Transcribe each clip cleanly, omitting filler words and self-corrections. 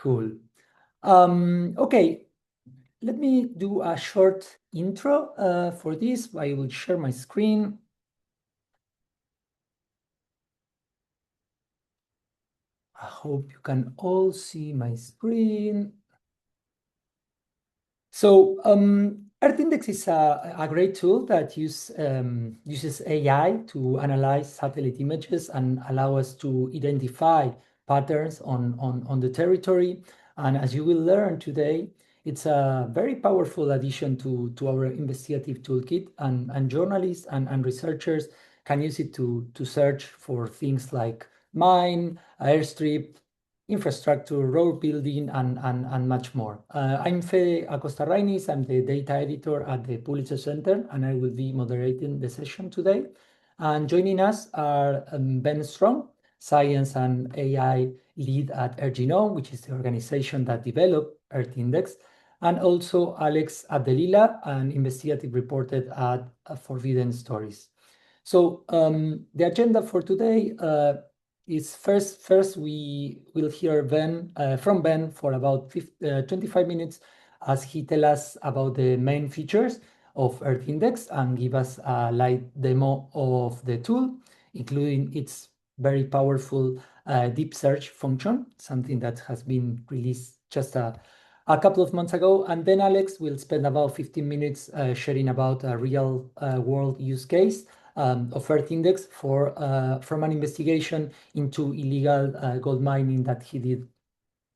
Cool. Okay, let me do a short intro for this. I will share my screen. I hope you can all see my screen. So Earth Index is a great tool that uses AI to analyze satellite images and allow us to identify patterns on the territory. And as you will learn today, it's a very powerful addition to our investigative toolkit, and journalists and researchers can use it to search for things like mine, airstrip, infrastructure, road building, and much more. I'm Federico Acosta Rainis. I'm the data editor at the Pulitzer Center, and I will be moderating the session today. And joining us are Ben Strong, Science and AI Lead at Earth Genome, which is the organization that developed Earth Index, and also Alex Abdelilah, an investigative reporter at Forbidden Stories. So the agenda for today is first we will hear from Ben for about 25 minutes as he tells us about the main features of Earth Index and give us a light demo of the tool, including its very powerful deep search function, something that has been released just a couple of months ago. And then Alex will spend about 15 minutes sharing about a real world use case of Earth Index from an investigation into illegal gold mining that he did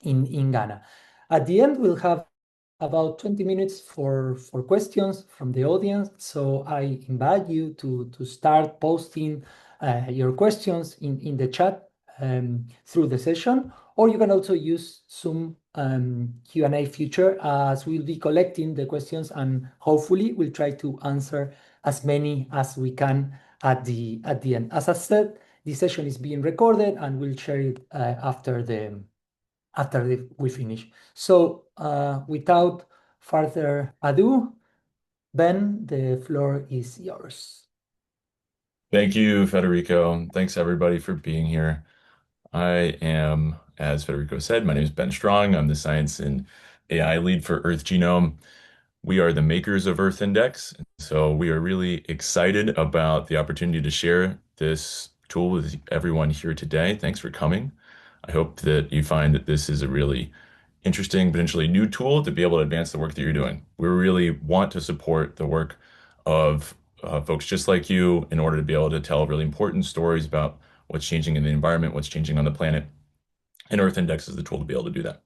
in Ghana. At the end, we'll have about 20 minutes for questions from the audience. So I invite you to start posting your questions in the chat through the session, or you can also use Zoom Q&A feature, as we'll be collecting the questions and hopefully we'll try to answer as many as we can at the end. As I said, this session is being recorded and we'll share it after we finish. So without further ado, Ben, the floor is yours. Thank you, Federico. Thanks everybody for being here. I am, as Federico said, my name is Ben Strong. I'm the science and AI lead for Earth Genome. We are the makers of Earth Index, so we are really excited about the opportunity to share this tool with everyone here today. Thanks for coming. I hope that you find that this is a really interesting, potentially new tool to be able to advance the work that you're doing. We really want to support the work of folks just like you in order to be able to tell really important stories about what's changing in the environment, what's changing on the planet. And Earth Index is the tool to be able to do that.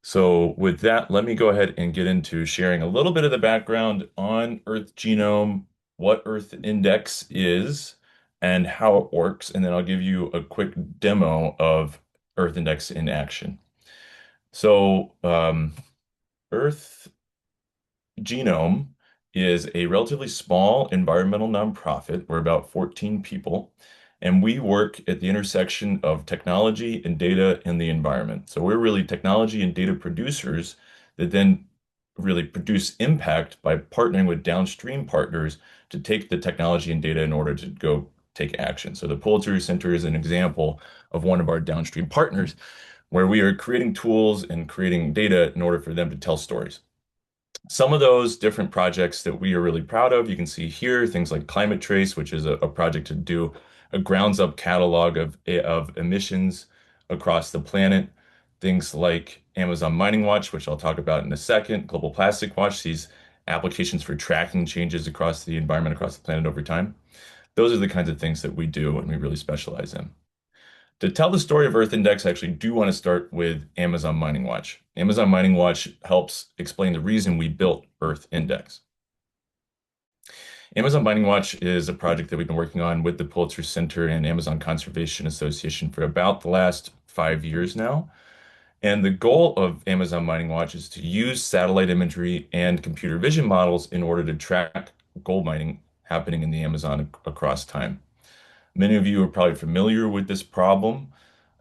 So with that, let me go ahead and get into sharing a little bit of the background on Earth Genome, what Earth Index is, and how it works. And then I'll give you a quick demo of Earth Index in action. So Earth Genome is a relatively small environmental nonprofit. We're about 14 people, and we work at the intersection of technology and data and the environment. So we're really technology and data producers that then really produce impact by partnering with downstream partners to take the technology and data in order to go take action. So the Pulitzer Center is an example of one of our downstream partners where we are creating tools and creating data in order for them to tell stories. Some of those different projects that we are really proud of, you can see here, things like Climate Trace, which is a project to do a grounds up catalog of emissions across the planet. Things like Amazon Mining Watch, which I'll talk about in a second, Global Plastic Watch, these applications for tracking changes across the environment, across the planet over time. Those are the kinds of things that we do and we really specialize in. To tell the story of Earth Index, I actually do want to start with Amazon Mining Watch. Amazon Mining Watch helps explain the reason we built Earth Index. Amazon Mining Watch is a project that we've been working on with the Pulitzer Center and Amazon Conservation Association for about the last 5 years now. And the goal of Amazon Mining Watch is to use satellite imagery and computer vision models in order to track gold mining happening in the Amazon across time. Many of you are probably familiar with this problem.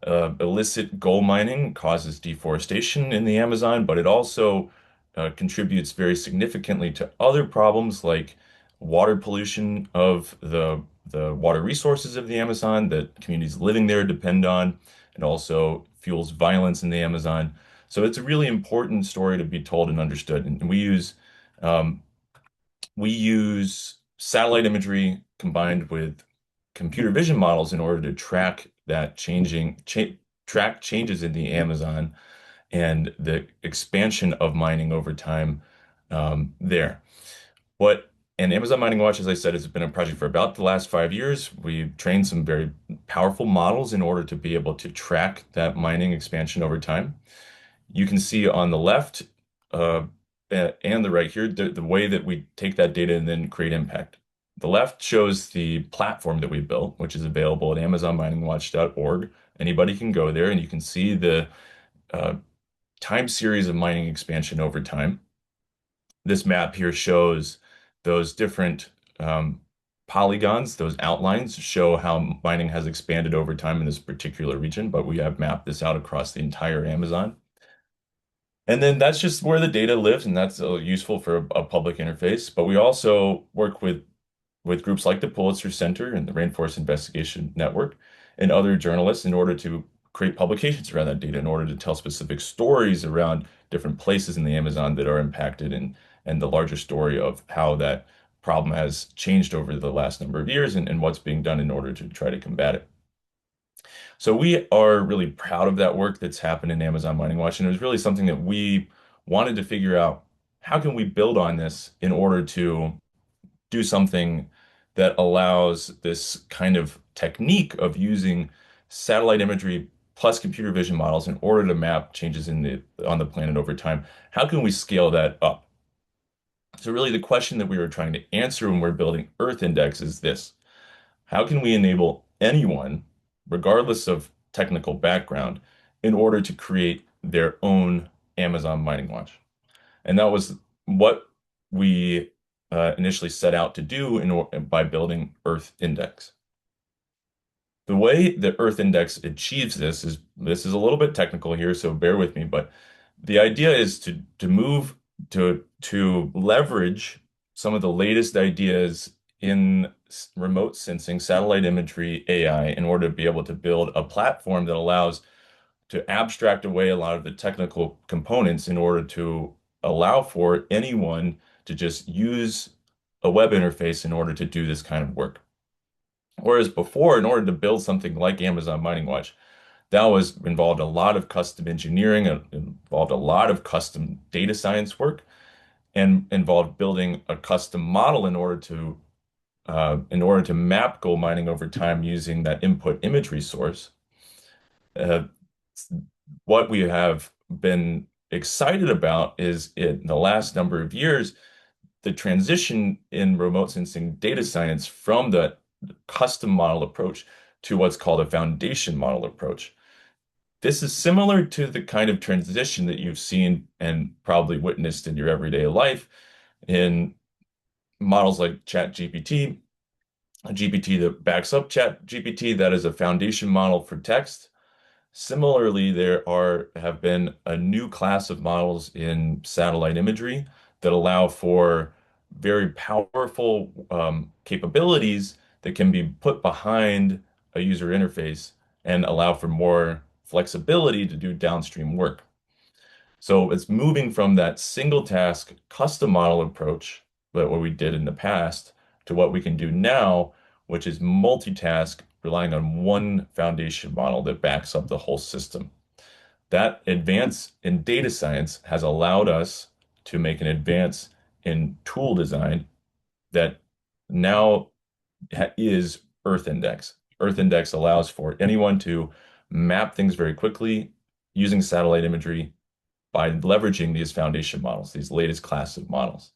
Illicit gold mining causes deforestation in the Amazon, but it also contributes very significantly to other problems like water pollution of the water resources of the Amazon that communities living there depend on, and also fuels violence in the Amazon. So it's a really important story to be told and understood. And um, we use satellite imagery combined with computer vision models in order to track track changes in the Amazon and the expansion of mining over time there. What and Amazon Mining Watch, as I said, has been a project for about the last 5 years. We've trained some very powerful models in order to be able to track that mining expansion over time. You can see on the left uh, and the right here the way that we take that data and then create impact. The left shows the platform that we built, which is available at amazonminingwatch.org. Anybody can go there and you can see the uh, time series of mining expansion over time. This map here shows those different polygons, those outlines show how mining has expanded over time in this particular region, but we have mapped this out across the entire Amazon. And then that's just where the data lives, and that's useful for a public interface. But we also work with groups like the Pulitzer Center and the Rainforest Investigation Network and other journalists in order to create publications around that data, in order to tell specific stories around different places in the Amazon that are impacted and the larger story of how that problem has changed over the last number of years and what's being done in order to try to combat it. So we are really proud of that work that's happened in Amazon Mining Watch, and it was really something that we wanted to figure out how can we build on this in order to do something that allows this kind of technique of using satellite imagery plus computer vision models in order to map changes on the planet over time. How can we scale that up? So really the question that we were trying to answer when we're building Earth Index is this: how can we enable anyone, regardless of technical background, in order to create their own Amazon Mining Watch? And that was what we initially set out to do by building Earth Index. The way that Earth Index achieves this is a little bit technical here, so bear with me, but the idea is to move to leverage some of the latest ideas in remote sensing, satellite imagery, AI, in order to be able to build a platform that allows to abstract away a lot of the technical components in order to allow for anyone to just use a web interface in order to do this kind of work. Whereas before, in order to build something like Amazon Mining Watch, that was involved a lot of custom engineering, involved a lot of custom data science work, and involved building a custom model in order to map gold mining over time using that input imagery source. Uh, what we have been excited about is in the last number of years, the transition in remote sensing data science from the custom model approach to what's called a foundation model approach. This is similar to the kind of transition that you've seen and probably witnessed in your everyday life in models like ChatGPT, a GPT that backs up ChatGPT, that is a foundation model for text. Similarly, have been a new class of models in satellite imagery that allow for very powerful capabilities that can be put behind a user interface and allow for more flexibility to do downstream work. So it's moving from that single task custom model approach, that what we did in the past, to what we can do now, which is multitask, relying on one foundation model that backs up the whole system. That advance in data science has allowed us to make an advance in tool design that now is Earth Index. Earth Index allows for anyone to map things very quickly using satellite imagery by leveraging these foundation models, these latest class of models.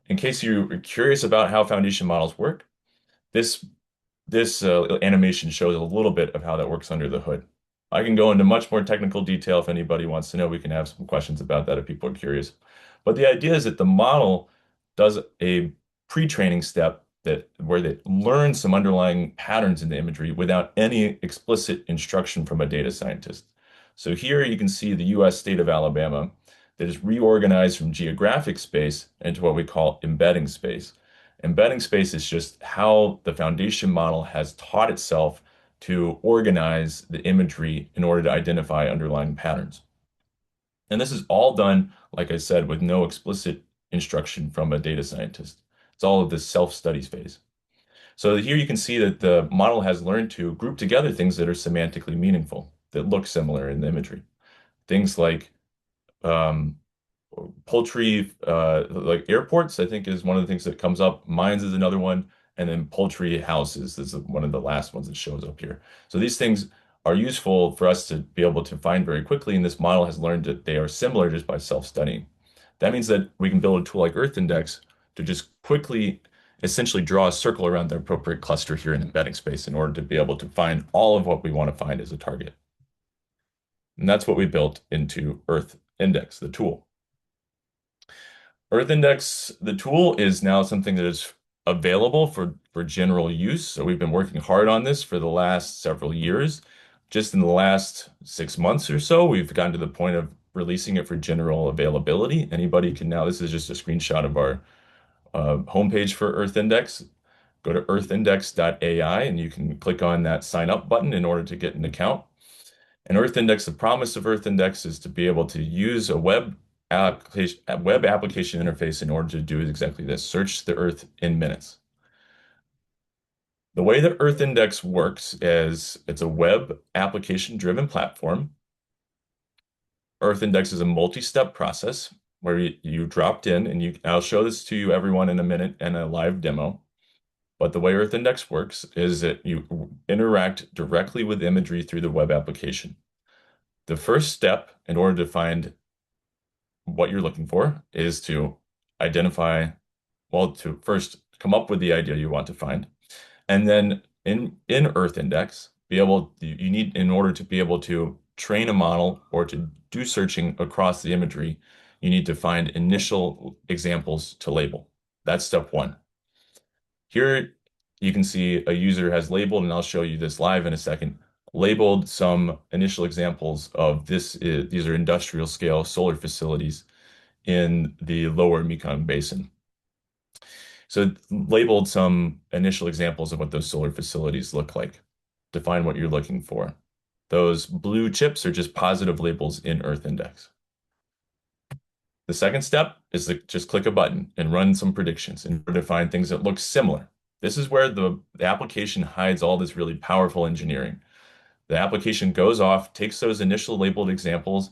In case you're curious about how foundation models work, this this animation shows a little bit of how that works under the hood. I can go into much more technical detail if anybody wants to know. We can have some questions about that if people are curious. But the idea is that the model does a pre-training step where they learn some underlying patterns in the imagery without any explicit instruction from a data scientist. So here you can see the US state of Alabama that is reorganized from geographic space into what we call embedding space. Embedding space is just how the foundation model has taught itself to organize the imagery in order to identify underlying patterns. And this is all done, like I said, with no explicit instruction from a data scientist. It's all of this self-studies phase. So here you can see that the model has learned to group together things that are semantically meaningful, that look similar in the imagery. Things like um, poultry, like airports, I think is one of the things that comes up. Mines is another one. And then poultry houses is one of the last ones that shows up here. So these things are useful for us to be able to find very quickly. And this model has learned that they are similar just by self-studying. That means that we can build a tool like Earth Index to just quickly essentially draw a circle around the appropriate cluster here in embedding space in order to be able to find all of what we want to find as a target. And that's what we built into Earth Index, the tool. Earth Index, the tool, is now something that is available for general use. So we've been working hard on this for the last several years. Just in the last 6 months or so, we've gotten to the point of releasing it for general availability. Anybody can now, this is just a screenshot of our homepage for Earth Index. Go to earthindex.ai and you can click on that sign up button in order to get an account. And Earth Index, the promise of Earth Index is to be able to use a web application interface in order to do exactly this, search the Earth in minutes. The way that Earth Index works is it's a web application-driven platform. Earth Index is a multi-step process where you dropped in, and I'll show this to you everyone in a minute in a live demo. But the way Earth Index works is that you interact directly with imagery through the web application. The first step in order to find what you're looking for is to identify, well, to first come up with the idea you want to find. And then in Earth Index, you need, in order to be able to train a model or to do searching across the imagery, you need to find initial examples to label. That's step one. Here you can see a user has labeled, and I'll show you this live in a second, labeled some initial examples of this. These are industrial scale solar facilities in the lower Mekong Basin. So labeled some initial examples of what those solar facilities look like. Define what you're looking for. Those blue chips are just positive labels in Earth Index. The second step is to just click a button and run some predictions in order to find things that look similar. This is where the application hides all this really powerful engineering. The application goes off, takes those initial labeled examples,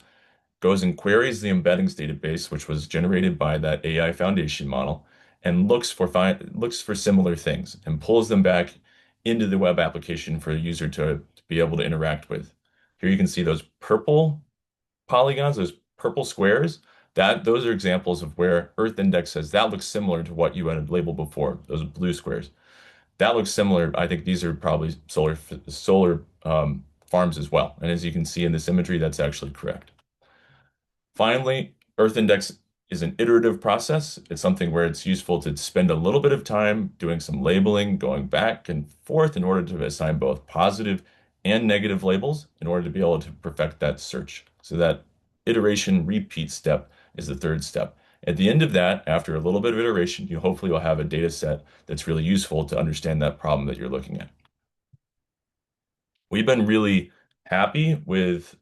goes and queries the embeddings database, which was generated by that AI foundation model, and looks for similar things and pulls them back into the web application for a user to be able to interact with. Here you can see those purple polygons, those purple squares. Those are examples of where Earth Index says that looks similar to what you had labeled before, those blue squares. That looks similar. I think these are probably solar farms as well. And as you can see in this imagery, that's actually correct. Finally, Earth Index is an iterative process. It's something where it's useful to spend a little bit of time doing some labeling, going back and forth in order to assign both positive and negative labels in order to be able to perfect that search. So that iteration repeat step is the third step. At the end of that, after a little bit of iteration, you hopefully will have a data set that's really useful to understand that problem that you're looking at. We've been really happy with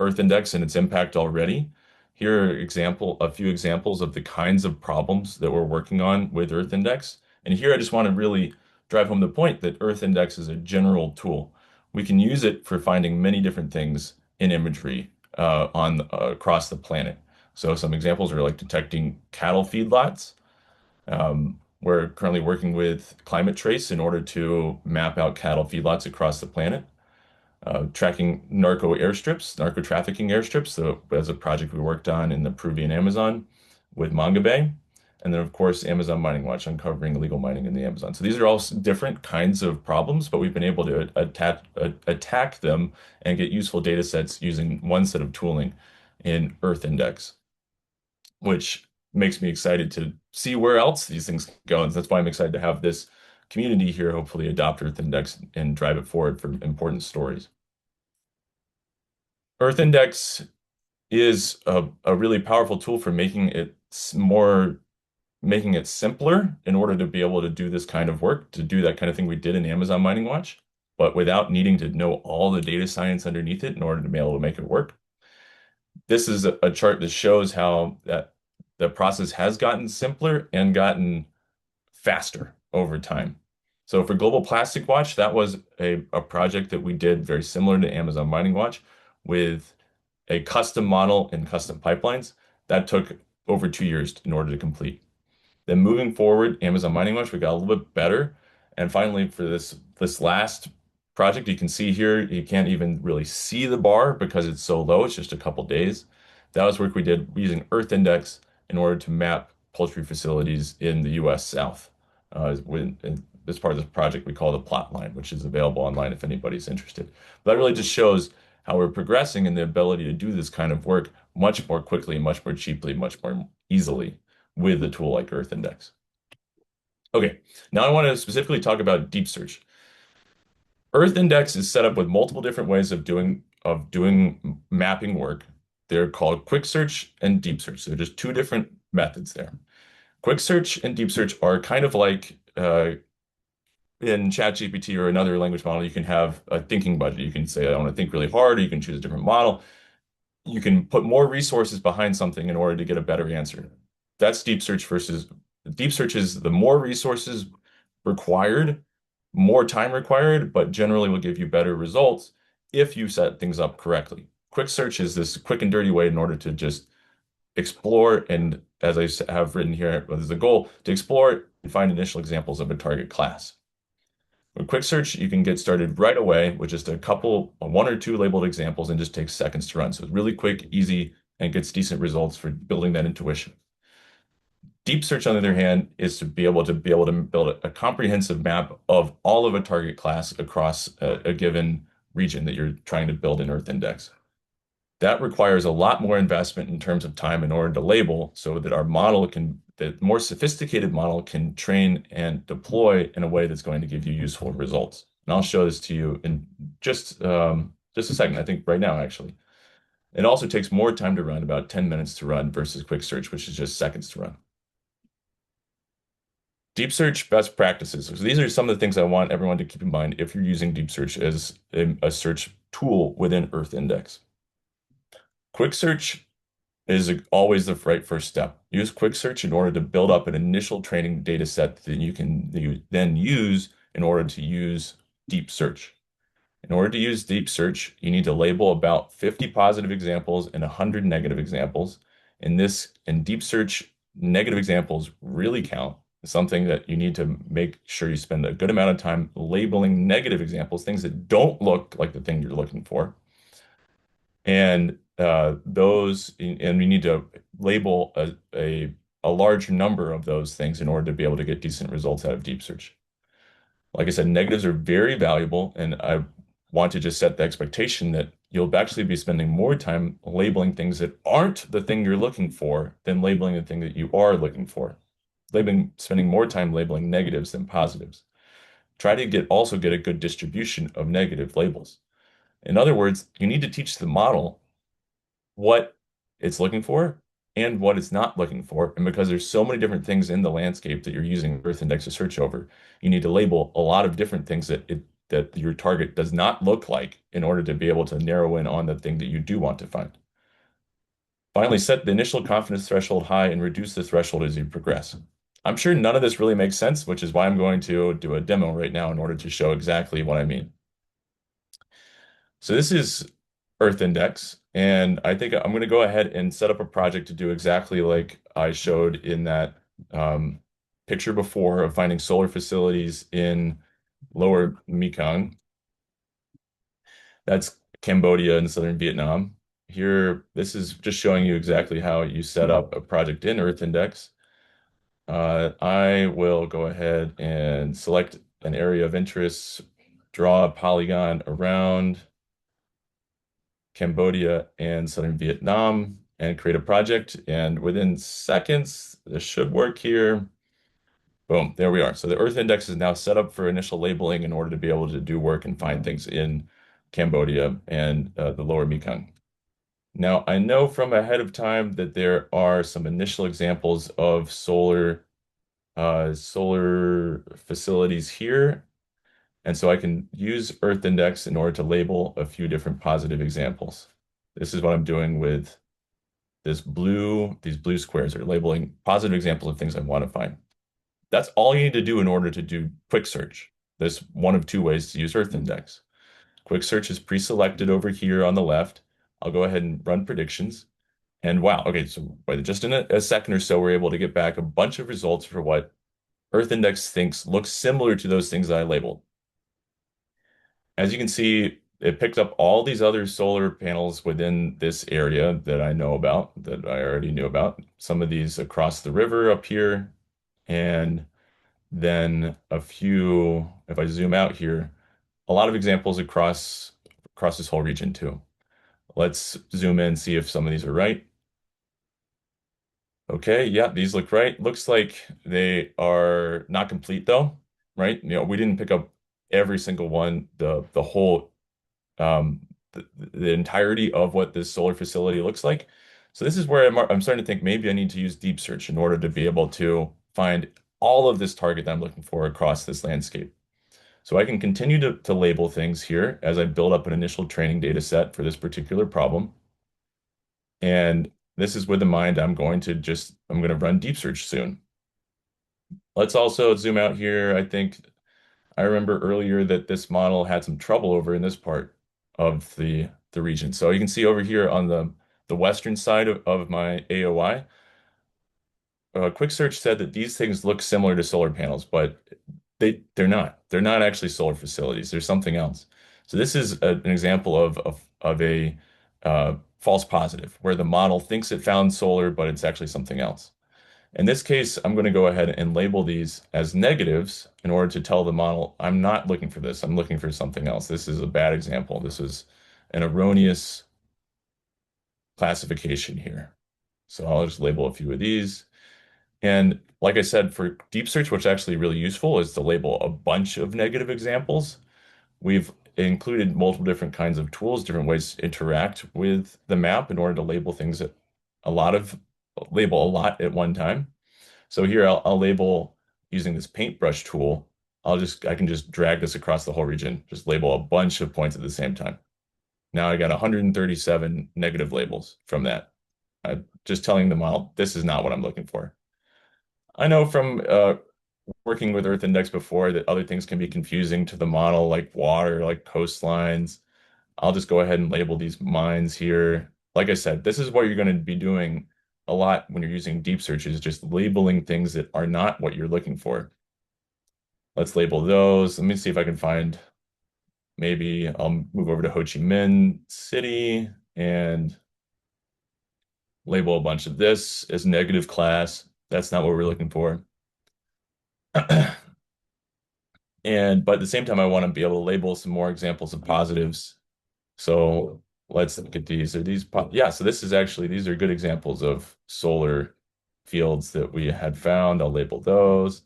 Earth Index and its impact already. Here are a few examples of the kinds of problems that we're working on with Earth Index. And here I just want to really drive home the point that Earth Index is a general tool. We can use it for finding many different things in imagery across the planet. So some examples are like detecting cattle feedlots. We're currently working with Climate Trace in order to map out cattle feedlots across the planet. Tracking narco trafficking airstrips. So as a project we worked on in the Peruvian Amazon with Manga Bay. And then, of course, Amazon Mining Watch, uncovering illegal mining in the Amazon. So these are all different kinds of problems, but we've been able to attack them and get useful data sets using one set of tooling in Earth Index, which makes me excited to see where else these things can go. And that's why I'm excited to have this community here hopefully adopt Earth Index and drive it forward for important stories. Earth Index is a really powerful tool for making it simpler in order to be able to do this kind of work, to do that kind of thing we did in Amazon Mining Watch. but without needing to know all the data science underneath it in order to be able to make it work. This is a chart that shows how that the process has gotten simpler and gotten faster over time. So for Global Plastic Watch, that was a project that we did very similar to Amazon Mining Watch with a custom model and custom pipelines. That took over 2 years in order to complete. Then moving forward, Amazon Mining Watch, we got a little bit better. And finally, for this last project, you can see here, you can't even really see the bar because it's so low. It's just a couple days. That was work we did using Earth Index in order to map poultry facilities in the U.S. South. As part of this project, we call the plot line, which is available online if anybody's interested. But that really just shows how we're progressing in the ability to do this kind of work much more quickly, much more cheaply, much more easily with a tool like Earth Index. Okay, now I want to specifically talk about deep search. Earth Index is set up with multiple different ways of doing mapping work. They're called quick search and deep search. So they're just two different methods there. Quick search and deep search are kind of like in ChatGPT or another language model, you can have a thinking budget. You can say, I want to think really hard, or you can choose a different model. You can put more resources behind something in order to get a better answer. That's deep search versus deep search is the more resources required, more time required, but generally will give you better results if you set things up correctly. Quick search is this quick and dirty way in order to just explore, and as I have written here, as a goal, to explore and find initial examples of a target class. With quick search, you can get started right away with just one or two labeled examples, and just takes seconds to run. So it's really quick, easy, and gets decent results for building that intuition. Deep search, on the other hand, is to be able to build a comprehensive map of all of a target class across a given region that you're trying to build in Earth Index. That requires a lot more investment in terms of time in order to label so that the more sophisticated model can train and deploy in a way that's going to give you useful results. And I'll show this to you in just a second, I think right now, actually. It also takes more time to run, about 10 minutes to run versus quick search, which is just seconds to run. Deep search best practices. So these are some of the things I want everyone to keep in mind if you're using deep search as a search tool within Earth Index. Quick search is always the right first step. Use quick search in order to build up an initial training data set that you then use in order to use deep search. In order to use deep search, you need to label about 50 positive examples and 100 negative examples. In deep search, negative examples really count. It's something that you need to make sure you spend a good amount of time labeling negative examples, things that don't look like the thing you're looking for. And we need to label a large number of those things in order to be able to get decent results out of deep search. Like I said, negatives are very valuable, and I want to just set the expectation that you'll actually be spending more time labeling things that aren't the thing you're looking for than labeling the thing that you are looking for. Spending more time labeling negatives than positives. Try to also get a good distribution of negative labels. In other words, you need to teach the model what it's looking for and what it's not looking for. And because there's so many different things in the landscape that you're using Earth Index to search over, you need to label a lot of different things that your target does not look like in order to be able to narrow in on the thing that you do want to find. Finally, set the initial confidence threshold high and reduce the threshold as you progress. I'm sure none of this really makes sense, which is why I'm going to do a demo right now in order to show exactly what I mean. So this is Earth Index, and I think I'm going to go ahead and set up a project to do exactly like I showed in that picture before of finding solar facilities in Lower Mekong. That's Cambodia and southern Vietnam. Here, this is just showing you exactly how you set up a project in Earth Index. I will go ahead and select an area of interest, draw a polygon around Cambodia and southern Vietnam, and create a project. And within seconds, this should work here. Boom, there we are. So the Earth Index is now set up for initial labeling in order to be able to do work and find things in Cambodia and the lower Mekong. Now, I know from ahead of time that there are some initial examples of solar facilities here. And so I can use Earth Index in order to label a few different positive examples. This is what I'm doing with these blue squares are labeling positive examples of things I want to find. That's all you need to do in order to do quick search. There's one of two ways to use Earth Index. Quick search is pre-selected over here on the left. I'll go ahead and run predictions. And wow, okay, so just in a second or so, we're able to get back a bunch of results for what Earth Index thinks looks similar to those things that I labeled. As you can see, it picked up all these other solar panels within this area that I know about, that I already knew about. Some of these across the river up here, and then a few, if I zoom out here, a lot of examples across this whole region too. Let's zoom in, see if some of these are right. Okay, yeah, these look right. Looks like they are not complete though, right? We didn't pick up every single one, the whole the entirety of what this solar facility looks like. So this is where I'm starting to think maybe I need to use deep search in order to be able to find all of this target that I'm looking for across this landscape. So I can continue to label things here as I build up an initial training data set for this particular problem. And this is with the mind I'm going to run deep search soon. Let's also zoom out here. I remember earlier that this model had some trouble over in this part of the region. So you can see over here on the western side of my AOI, quick search said that these things look similar to solar panels, but they're not. They're not actually solar facilities. They're something else. So this is an example of a false positive, where the model thinks it found solar, but it's actually something else. In this case, I'm going to go ahead and label these as negatives in order to tell the model, I'm not looking for this. I'm looking for something else. This is a bad example. This is an erroneous classification here. So I'll just label a few of these. And like I said, for deep search, what's actually really useful is to label a bunch of negative examples. We've included multiple different kinds of tools, different ways to interact with the map in order to label a lot at one time. So here I'll label using this paintbrush tool. I can just drag this across the whole region, just label a bunch of points at the same time. Now I got 137 negative labels from that. Just telling the model, this is not what I'm looking for. I know from working with Earth Index before that other things can be confusing to the model, like water, like coastlines. I'll just go ahead and label these mines here. Like I said, this is what you're going to be doing a lot when you're using deep search, is just labeling things that are not what you're looking for. Let's label those. Let me see if I can find, maybe I'll move over to Ho Chi Minh City and label a bunch of this as negative class. That's not what we're looking for. But at the same time, I want to be able to label some more examples of positives. So let's look at these. Yeah, so these are good examples of solar fields that we had found. I'll label those.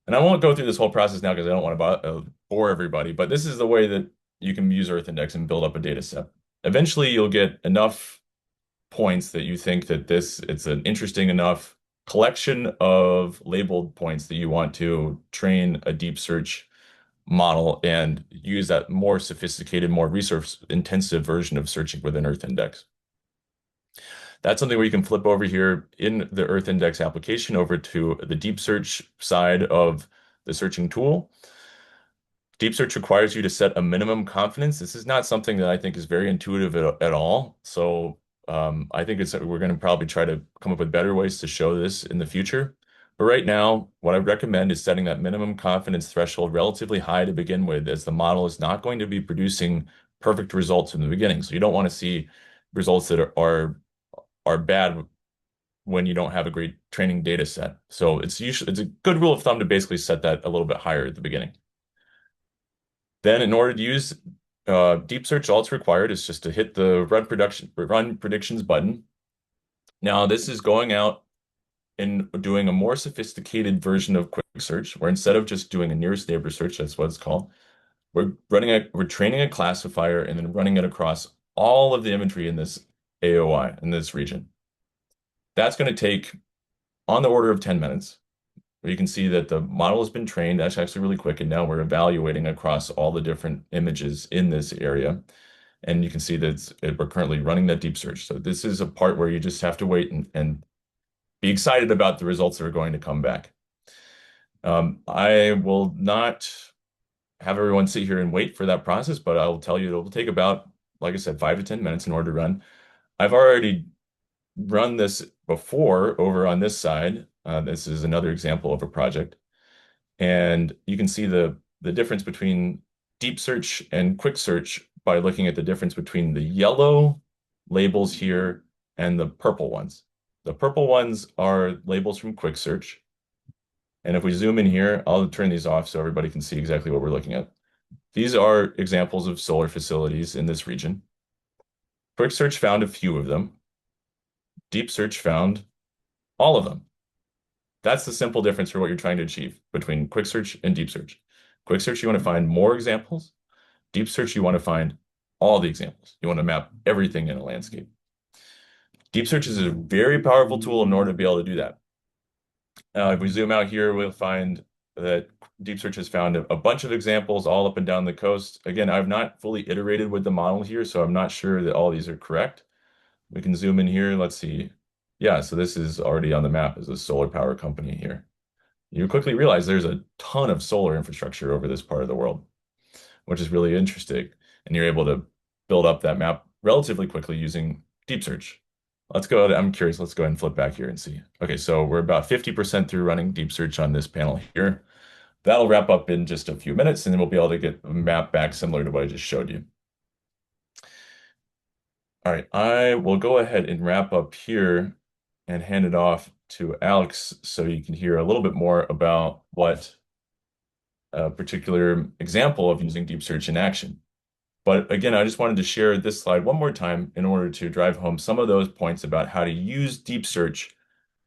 And I won't go through this whole process now because I don't want to bore everybody, but this is the way that you can use Earth Index and build up a data set. Eventually, you'll get enough points that you think that it's an interesting enough collection of labeled points that you want to train a deep search model and use that more sophisticated, more resource intensive version of searching within Earth Index. That's something where you can flip over here in the Earth Index application over to the deep search side of the searching tool. Deep search requires you to set a minimum confidence. This is not something that I think is very intuitive at all. So I think we're going to probably try to come up with better ways to show this in the future. But right now, what I recommend is setting that minimum confidence threshold relatively high to begin with, as the model is not going to be producing perfect results in the beginning. So you don't want to see results that are bad when you don't have a great training data set. So it's a good rule of thumb to basically set that a little bit higher at the beginning. Then in order to use deep search, all it's required is just to hit the run predictions button. Now this is going out and doing a more sophisticated version of quick search, where instead of just doing a nearest neighbor search, that's what it's called, we're training a classifier and then running it across all of the imagery in this AOI, in this region. That's going to take on the order of 10 minutes. where you can see that the model has been trained. That's actually really quick. And now we're evaluating across all the different images in this area. And you can see that we're currently running that deep search. So this is a part where you just have to wait and be excited about the results that are going to come back. I will not have everyone sit here and wait for that process, but I'll tell you it'll take about, like I said, 5 to 10 minutes in order to run. I've already run this before over on this side. This is another example of a project. And you can see the difference between deep search and quick search by looking at the difference between the yellow labels here and the purple ones. The purple ones are labels from quick search. And if we zoom in here, I'll turn these off so everybody can see exactly what we're looking at. These are examples of solar facilities in this region. Quick search found a few of them. Deep search found all of them. That's the simple difference for what you're trying to achieve between quick search and deep search. Quick search, you want to find more examples. Deep search, you want to find all the examples. You want to map everything in a landscape. Deep search is a very powerful tool in order to be able to do that. If we zoom out here, we'll find that deep search has found a bunch of examples all up and down the coast. Again, I've not fully iterated with the model here, so I'm not sure that all these are correct. We can zoom in here. Let's see. Yeah, so this is already on the map as a solar power company here. You quickly realize there's a ton of solar infrastructure over this part of the world, which is really interesting. And you're able to build up that map relatively quickly using deep search. I'm curious, let's go ahead and flip back here and see. Okay, so we're about 50% through running deep search on this panel here. That'll wrap up in just a few minutes, and then we'll be able to get a map back similar to what I just showed you. All right, I will go ahead and wrap up here and hand it off to Alex so you can hear a little bit more about what a particular example of using deep search in action. But again, I just wanted to share this slide one more time in order to drive home some of those points about how to use deep search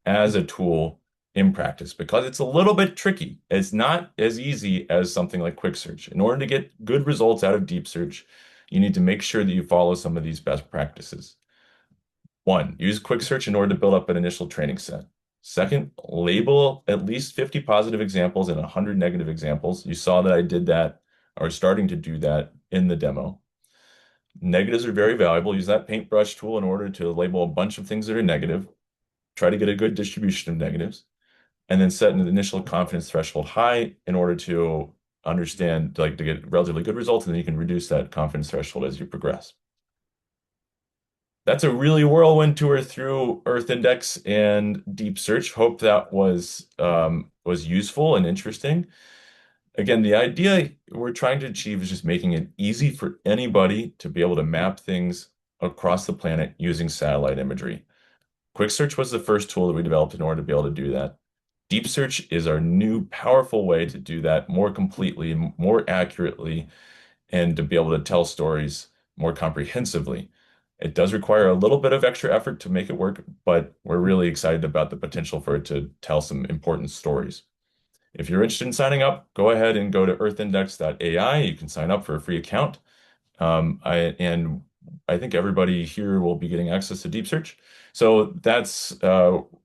as a tool in practice, because it's a little bit tricky. It's not as easy as something like quick search. In order to get good results out of deep search, you need to make sure that you follow some of these best practices. One, use quick search in order to build up an initial training set. Second, label at least 50 positive examples and 100 negative examples. You saw that I did that, or starting to do that in the demo. Negatives are very valuable. Use that paintbrush tool in order to label a bunch of things that are negative. Try to get a good distribution of negatives. And then set an initial confidence threshold high in order to understand, like to get relatively good results, and then you can reduce that confidence threshold as you progress. That's a really whirlwind tour through Earth Index and Deep Search. Hope that was useful and interesting. Again, the idea we're trying to achieve is just making it easy for anybody to be able to map things across the planet using satellite imagery. Quick Search was the first tool that we developed in order to be able to do that. Deep Search is our new powerful way to do that more completely, more accurately, and to be able to tell stories more comprehensively. It does require a little bit of extra effort to make it work, but we're really excited about the potential for it to tell some important stories. If you're interested in signing up, go ahead and go to earthindex.ai. You can sign up for a free account. And I think everybody here will be getting access to Deep Search. So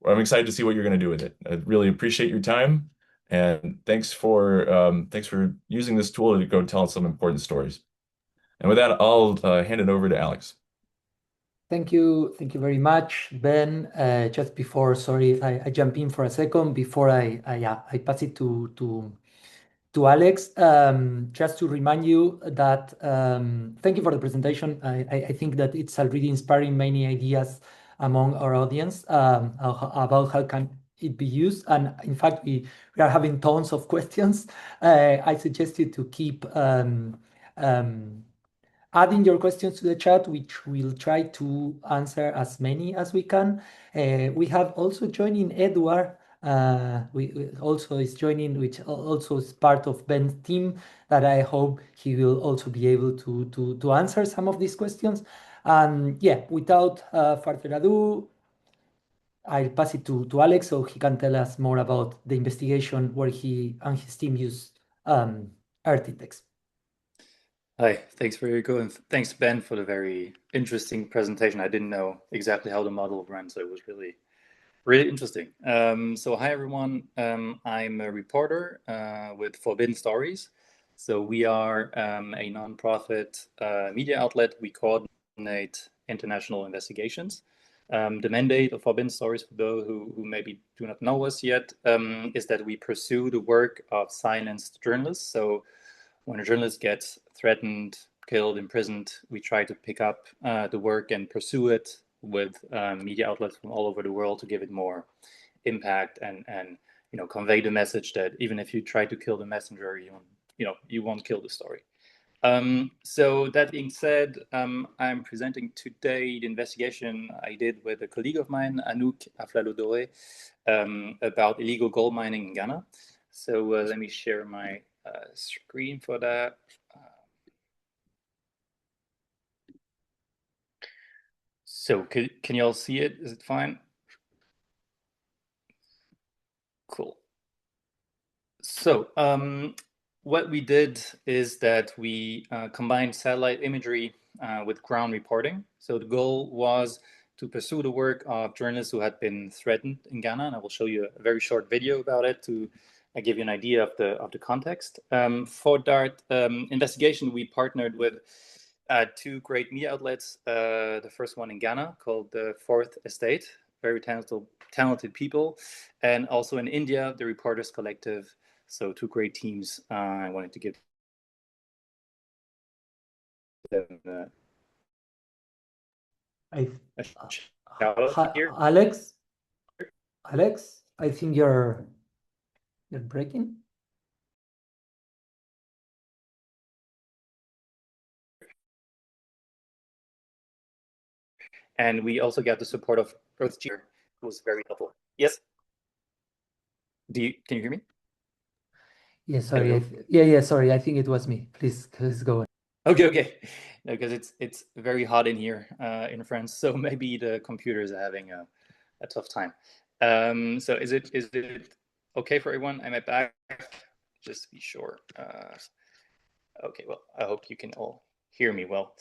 I'm excited to see what you're going to do with it. I really appreciate your time, and thanks for using this tool to go tell some important stories. And with that, I'll hand it over to Alex. Thank you very much, Ben. Just before, sorry, I jump in for a second before I pass it to Alex. Just to remind you that thank you for the presentation. I think that it's already inspiring many ideas among our audience about how can it be used. And in fact, we are having tons of questions. I suggest you to keep um, adding your questions to the chat, which we'll try to answer as many as we can. We have also joining Edward. We also is joining, which also is part of Ben's team. That I hope he will also be able to answer some of these questions. And yeah, without further ado, I'll pass it to Alex so he can tell us more about the investigation where he and his team use Earth Index. Hi, thanks Federico, and thanks Ben for the very interesting presentation. I didn't know exactly how the model ran, so it was really Really interesting. So hi everyone. I'm a reporter with Forbidden Stories. So we are a nonprofit media outlet. We coordinate international investigations. The mandate of Forbidden Stories, for those who maybe do not know us yet, is that we pursue the work of silenced journalists. So when a journalist gets threatened, killed, imprisoned, we try to pick up the work and pursue it with media outlets from all over the world to give it more impact and convey the message that even if you try to kill the messenger, you won't kill the story. So that being said, I'm presenting today the investigation I did with a colleague of mine, Anouk Aflalo-Doré, about illegal gold mining in Ghana. So let me share my screen for that. So can you all see it? Is it fine? Cool. So what we did is that we combined satellite imagery with ground reporting. So the goal was to pursue the work of journalists who had been threatened in Ghana, and I will show you a very short video about it to give you an idea of the context. For that investigation, we partnered with two great media outlets. The first one in Ghana called the Fourth Estate, very talented people, and also in India, the Reporters Collective. So two great teams. I wanted to give them I, a shout out here. Alex, I think you're breaking. And we also got the support of Earth Genome, who was very helpful. Yes. Can you hear me? Yeah, sorry. Yeah, sorry. I think it was me. Please go on. Okay. No, because it's very hot in here in France, so maybe the computers are having a tough time. So is it okay for everyone? Am I back? Just to be sure. Okay, well, I hope you can all hear me well.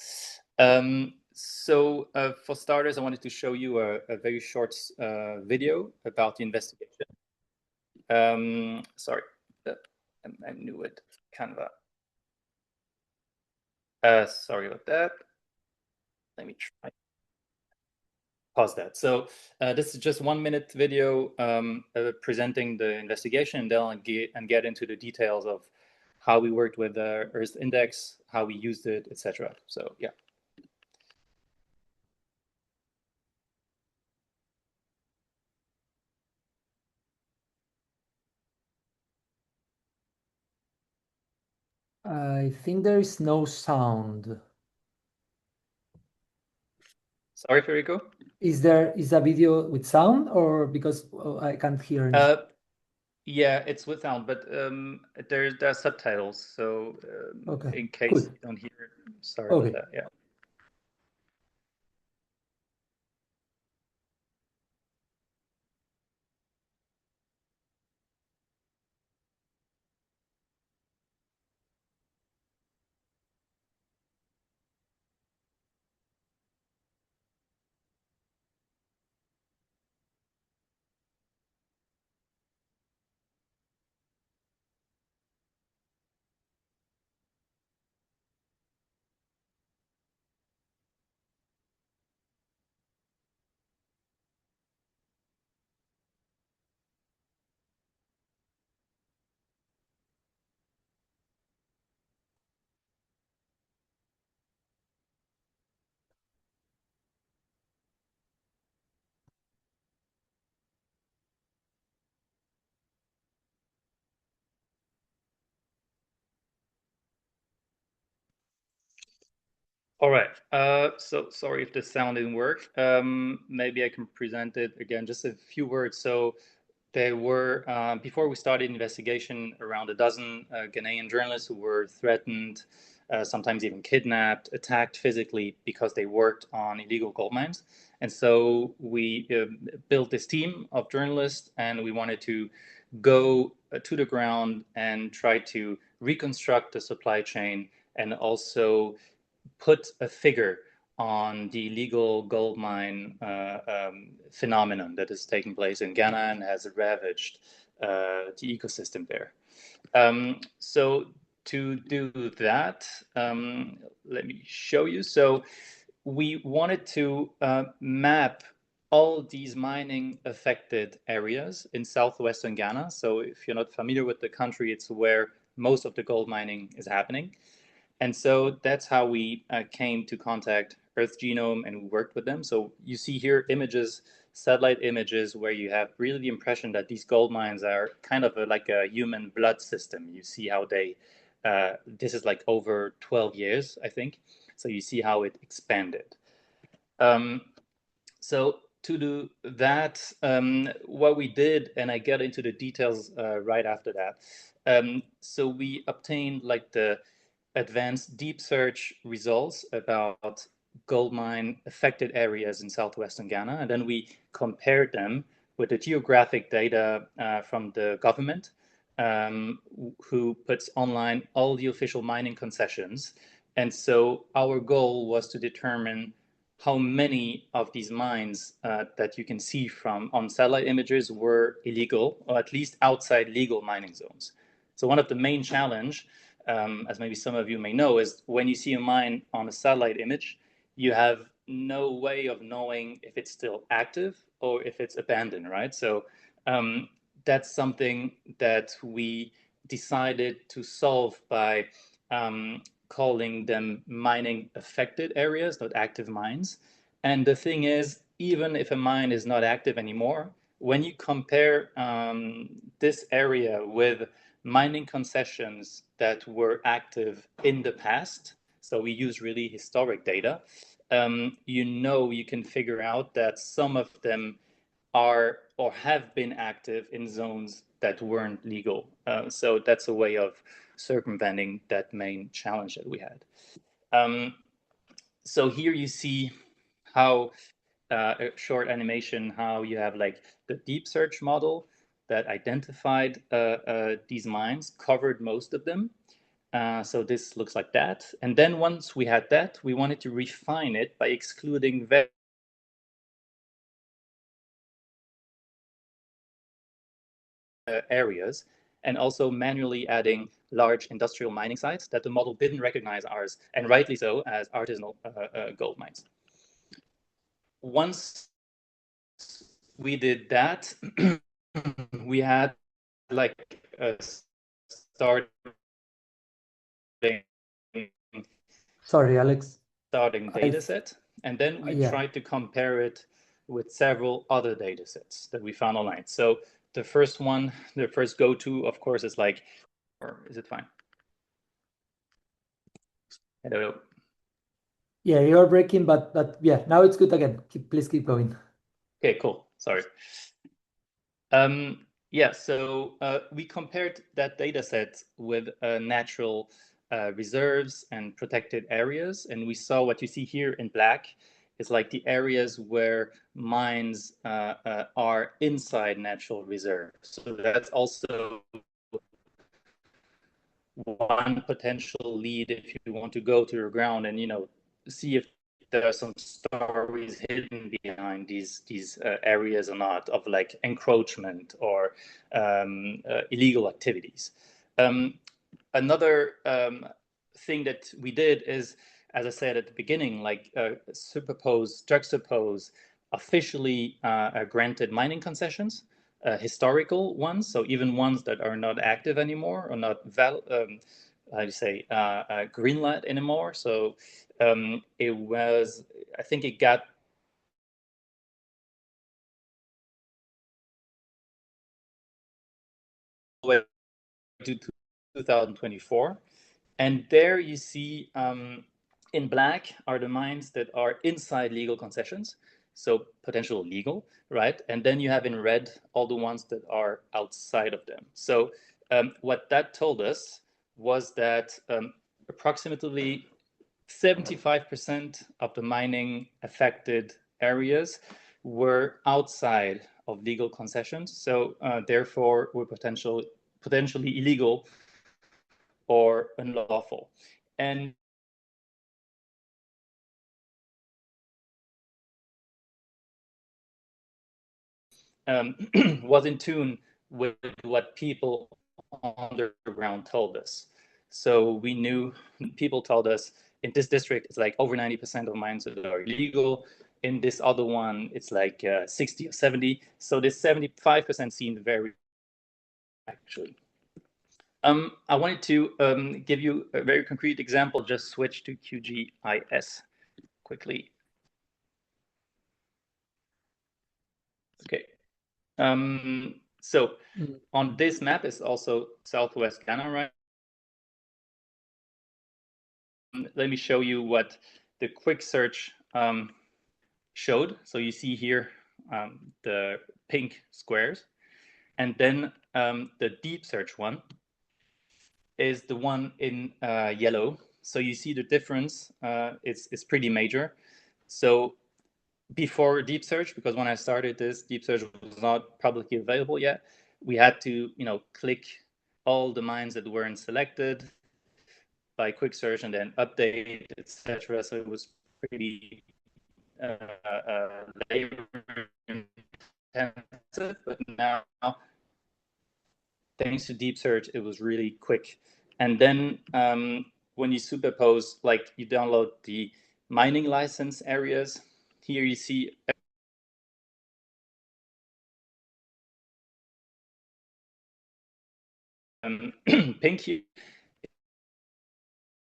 So for starters, I wanted to show you a very short video about the investigation. Sorry, I knew it. Canva. Sorry about that. Let me try. Pause that. So this is just 1 minute video presenting the investigation, and then I'll get into the details of how we worked with the Earth Index, how we used it, etc. So yeah. I think there is no sound. Sorry, Federico. Is a video with sound, or because I can't hear anything? Yeah, it's with sound, but there are subtitles. So Okay, in case good. you don't hear it, sorry Okay. about that. Yeah. All right. So sorry if the sound didn't work. Maybe I can present it again. Just a few words. So there were, before we started investigation, around a dozen Ghanaian journalists who were threatened, sometimes even kidnapped, attacked physically because they worked on illegal gold mines. And so we built this team of journalists, and we wanted to go to the ground and try to reconstruct the supply chain and also put a figure on the illegal gold mine phenomenon that is taking place in Ghana and has ravaged the ecosystem there. So to do that, let me show you. So we wanted to map all these mining affected areas in southwestern Ghana. So if you're not familiar with the country, it's where most of the gold mining is happening. And so that's how we came to contact Earth Genome and we worked with them. So you see here images, satellite images, where you have really the impression that these gold mines are kind of like a human blood system. You see how they, this is like over 12 years, I think. So you see how it expanded. So to do that, what we did, and I get into the details right after that. So we obtained like the advanced deep search results about gold mine affected areas in southwestern Ghana, and then we compared them with the geographic data from the government, who puts online all the official mining concessions. And so our goal was to determine how many of these mines that you can see from on satellite images were illegal, or at least outside legal mining zones. So one of the main challenge, as maybe some of you may know, is when you see a mine on a satellite image, you have no way of knowing if it's still active or if it's abandoned, right? So that's something that we decided to solve by calling them mining affected areas, not active mines. And the thing is, even if a mine is not active anymore, when you compare this area with mining concessions that were active in the past, so we use really historic data, you can figure out that some of them are or have been active in zones that weren't legal. So that's a way of circumventing that main challenge that we had. So here you see how a short animation, how you have like the deep search model that identified these mines, covered most of them. So this looks like that. And then once we had that, we wanted to refine it by excluding areas, and also manually adding large industrial mining sites that the model didn't recognize ours, and rightly so, as artisanal gold mines. Once we did that, we had like a starting Sorry, Alex. data set, and then we tried to compare it with several other data sets that we found online. So the first one, the first go-to, of course, is like, or is it fine? Hello. Yeah, you're breaking, but yeah, now it's good again. Please keep going. Okay, cool. Sorry. Yeah, so we compared that data set with natural reserves and protected areas, and we saw what you see here in black is like the areas where mines are inside natural reserves. So that's also one potential lead if you want to go to the ground and see if there are some stories hidden behind these areas or not, of like encroachment or illegal activities. Another thing that we did is, as I said at the beginning, like juxtapose officially granted mining concessions, historical ones, so even ones that are not active anymore or not greenlit anymore. So it was, I think it got to 2024. And there you see in black are the mines that are inside legal concessions, so potential legal, right? And then you have in red all the ones that are outside of them. So what that told us was that approximately 75% of the mining affected areas were outside of legal concessions. So therefore were potentially illegal or unlawful. And was in tune with what people on the ground told us. So we knew people told us in this district, it's like over 90% of mines are illegal. In this other one, it's like 60 or 70. So this 75% seemed very actually. I wanted to give you a very concrete example. Just switch to QGIS quickly. Okay. So on this map is also Southwest Ghana, right? Let me show you what the quick search showed. So you see here the pink squares, and then the deep search one is the one in yellow. So you see the difference. It's pretty major. So before deep search, because when I started this, deep search was not publicly available yet. We had to, click all the mines that weren't selected by quick search and then update, etc. So it was pretty labor intensive, but now thanks to deep search, it was really quick. And then when you superpose, like you download the mining license areas, here you see pink here,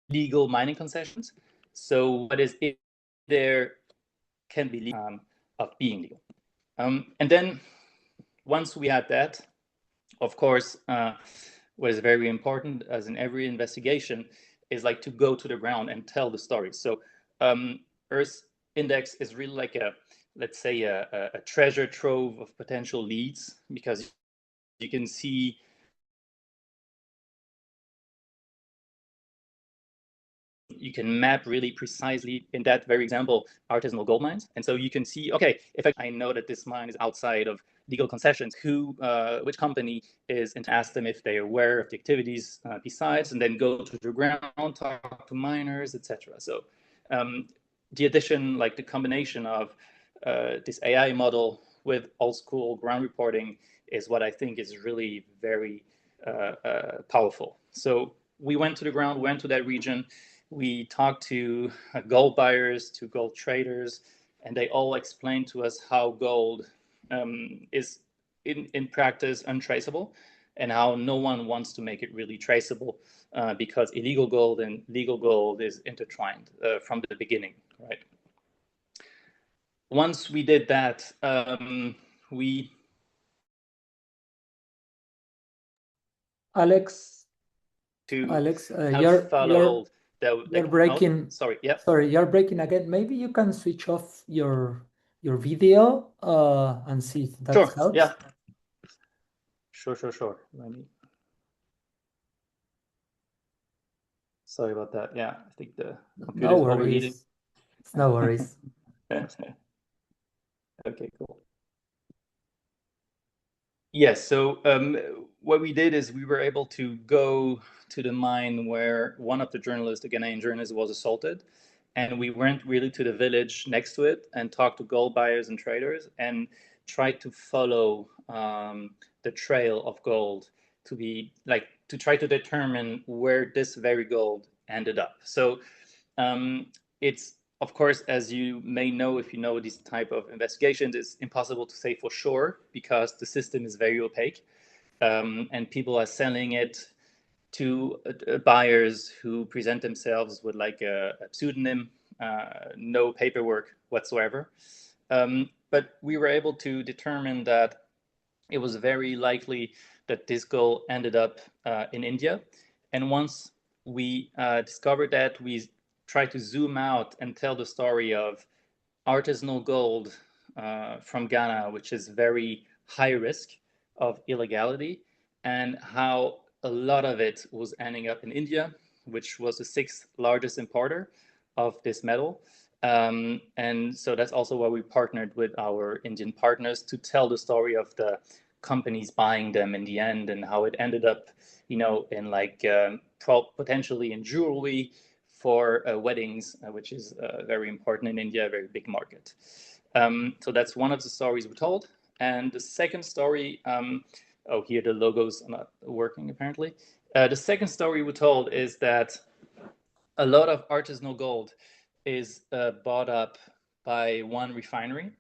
legal mining concessions. So what is in there can be legal, of being legal. And then once we had that, of course, what is very important, as in every investigation, is like to go to the ground and tell the story. So Earth Index is really like let's say a treasure trove of potential leads, because you can see you can map really precisely, in that very example, artisanal gold mines. And so you can see, okay, if I know that this mine is outside of legal concessions, which company is, and ask them if they're aware of the activities besides, and then go to the ground, talk to miners, etc. So the addition, like the combination of this AI model with old school ground reporting is what I think is really very powerful. So we went to the ground, went to that region. We talked to gold buyers, to gold traders, and they all explained to us how gold is in practice untraceable, and how no one wants to make it really traceable because illegal gold and legal gold is intertwined from the beginning, right? Once we did that, we... Alex, you're breaking. Oh, sorry, yeah. Sorry, you're breaking again. Maybe you can switch off your video and see if that helps. Yeah. Sure. Let me... Sorry about that. Yeah, I think the computer is overheating. No worries. Okay, cool. Yes, so what we did is we were able to go to the mine where one of the journalists, the Ghanaian journalist, was assaulted. And we went really to the village next to it and talked to gold buyers and traders and tried to follow the trail of gold to try to determine where this very gold ended up. So it's, of course, as you may know, if you know these type of investigations, it's impossible to say for sure because the system is very opaque, and people are selling it to buyers who present themselves with like a pseudonym, no paperwork whatsoever. But we were able to determine that it was very likely that this gold ended up in India. And once we discovered that, we tried to zoom out and tell the story of artisanal gold from Ghana, which is very high risk of illegality, and how a lot of it was ending up in India, which was the 6th largest importer of this metal. And so that's also why we partnered with our Indian partners to tell the story of the companies buying them in the end, and how it ended up, in like potentially in jewelry for weddings, which is very important in India, a very big market. So that's one of the stories we told. And the second story, oh, here the logos are not working apparently. The second story we told is that a lot of artisanal gold is bought up by one refinery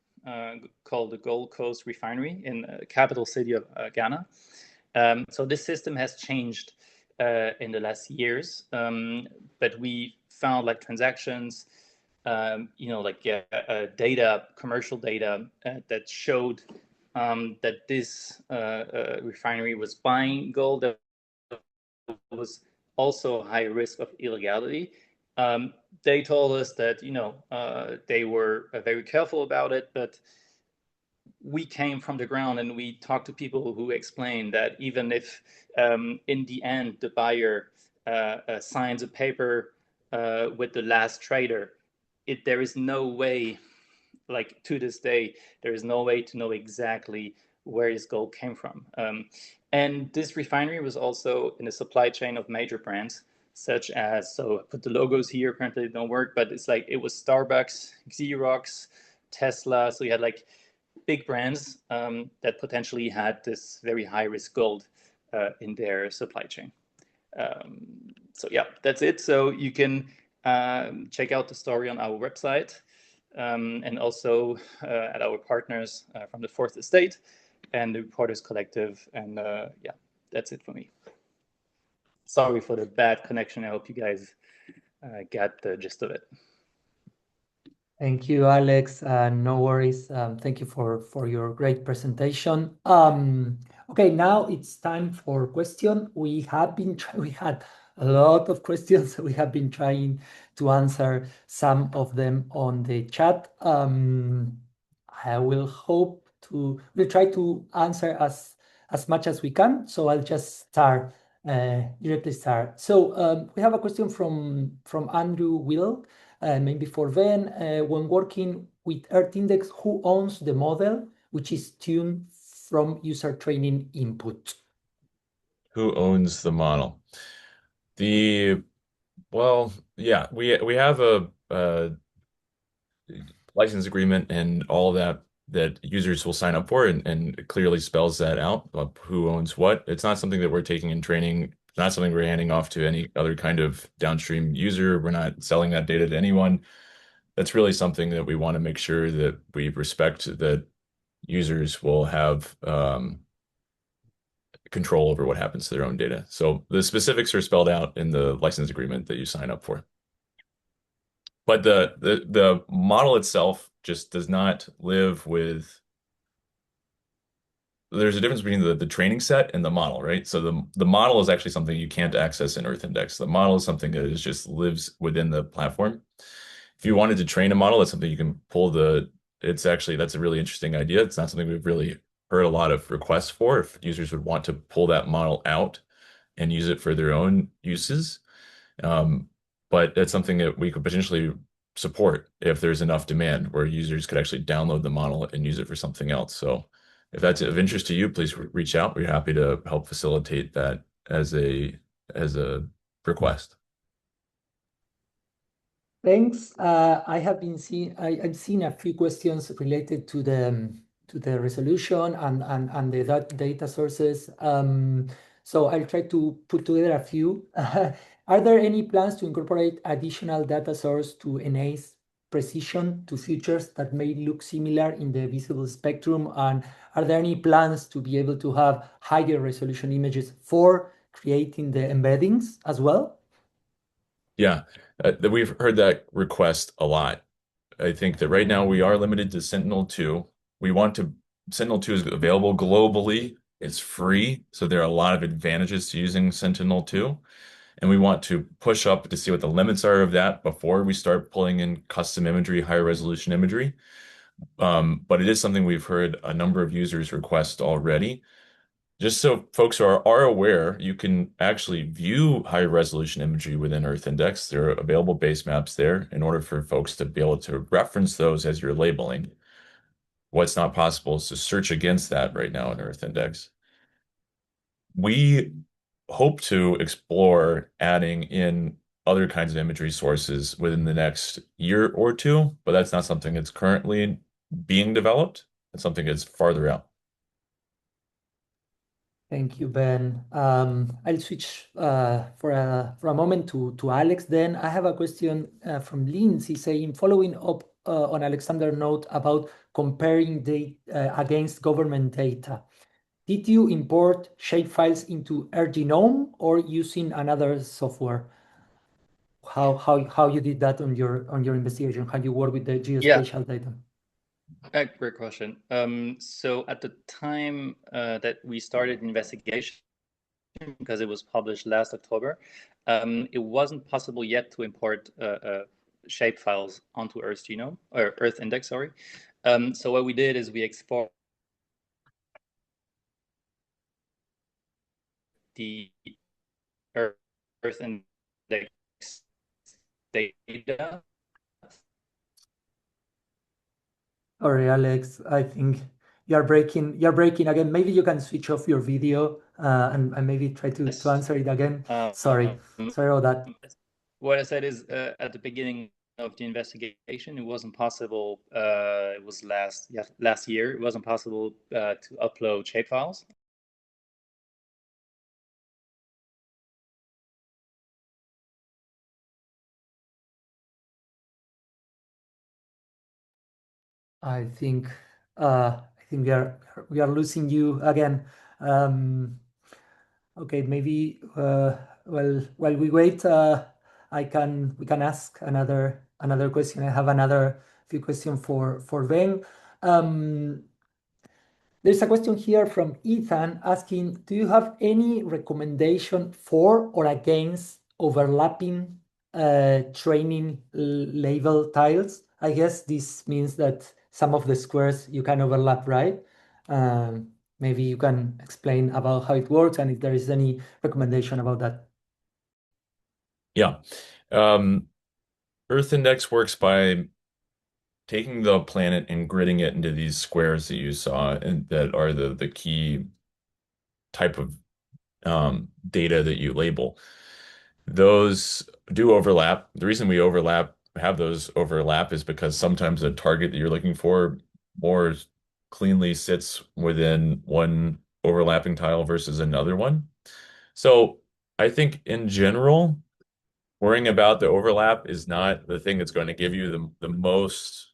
called the Gold Coast Refinery in the capital city of Ghana. So this system has changed in the last years, but we found like transactions, like data, commercial data that showed that this refinery was buying gold that was also high risk of illegality. They told us that they were very careful about it, but we came from the ground and we talked to people who explained that even if in the end the buyer signs a paper with the last trader, there is no way, like to this day, there is no way to know exactly where this gold came from. And this refinery was also in the supply chain of major brands, such as, so I put the logos here, apparently they don't work, but it's like, it was Starbucks, Xerox, Tesla. So you had like big brands that potentially had this very high risk gold in their supply chain. So yeah, that's it. So you can check out the story on our website and also at our partners from the Fourth Estate and the Reporters Collective. And yeah, that's it for me. Sorry for the bad connection. I hope you guys got the gist of it. Thank you, Alex. No worries. Thank you for your great presentation. Okay, now it's time for question. We had a lot of questions. We have been trying to answer some of them on the chat. We'll try to answer as much as we can. So I'll just directly start. So we have a question from Andrew Will. Maybe for Ben, when working with Earth Index, who owns the model which is tuned from user training input? Who owns the model? Well, yeah, we have a license agreement and all that users will sign up for, and it clearly spells that out, who owns what. It's not something that we're taking in training. It's not something we're handing off to any other kind of downstream user. We're not selling that data to anyone. That's really something that we want to make sure that we respect, that users will have control over what happens to their own data. So the specifics are spelled out in the license agreement that you sign up for. But the model itself just does not live with. There's a difference between the training set and the model, right? So the model is actually something you can't access in Earth Index. The model is something that just lives within the platform. If you wanted to train a model, that's something you can pull that's a really interesting idea. It's not something we've really heard a lot of requests for, if users would want to pull that model out and use it for their own uses. But that's something that we could potentially support if there's enough demand where users could actually download the model and use it for something else. So if that's of interest to you, please reach out. We're happy to help facilitate that as a request. Thanks. I've seen a few questions related to the resolution and the data sources. So I'll try to put together a few. Are there any plans to incorporate additional data source to enhance precision to features that may look similar in the visible spectrum? And are there any plans to be able to have higher resolution images for creating the embeddings as well? Yeah, we've heard that request a lot. I think that right now we are limited to Sentinel-2. Sentinel-2 is available globally. It's free, so there are a lot of advantages to using Sentinel-2. And we want to push up to see what the limits are of that before we start pulling in custom imagery, higher resolution imagery. But it is something we've heard a number of users request already. Just so folks are aware, you can actually view high resolution imagery within Earth Index. There are available base maps there in order for folks to be able to reference those as you're labeling. What's not possible is to search against that right now in Earth Index. We hope to explore adding in other kinds of imagery sources within the next year or two, but that's not something that's currently being developed. It's something that's farther out. Thank you, Ben. I'll switch for a moment to Alex. Then I have a question from Lindsay saying, following up on Alexander's note about comparing data against government data. Did you import shapefiles into Earth Genome or using another software? How you did that on your investigation? How you work with the Yeah, geospatial data? great question. So at the time that we started the investigation, because it was published last October, it wasn't possible yet to import shape files onto Earth Genome or Earth Index, sorry. So what we did is we export the Earth Index data. Sorry, Alex, I think you're breaking again. Maybe you can switch off your video and maybe try to answer it again. Sorry about that. What I said is at the beginning of the investigation, it wasn't possible. It was last year. It wasn't possible to upload shapefiles. I think we are losing you again. Okay, maybe well, while we wait, we can ask another question. I have another few questions for Ben. There's a question here from Ethan asking, do you have any recommendation for or against overlapping training label tiles? I guess this means that some of the squares you can overlap, right? Maybe you can explain about how it works and if there is any recommendation about that. Yeah. Earth Index works by taking the planet and gridding it into these squares that you saw and that are the key type of data that you label. Those do overlap. The reason we have those overlap is because sometimes a target that you're looking for more cleanly sits within one overlapping tile versus another one. So I think in general, worrying about the overlap is not the thing that's going to give you the most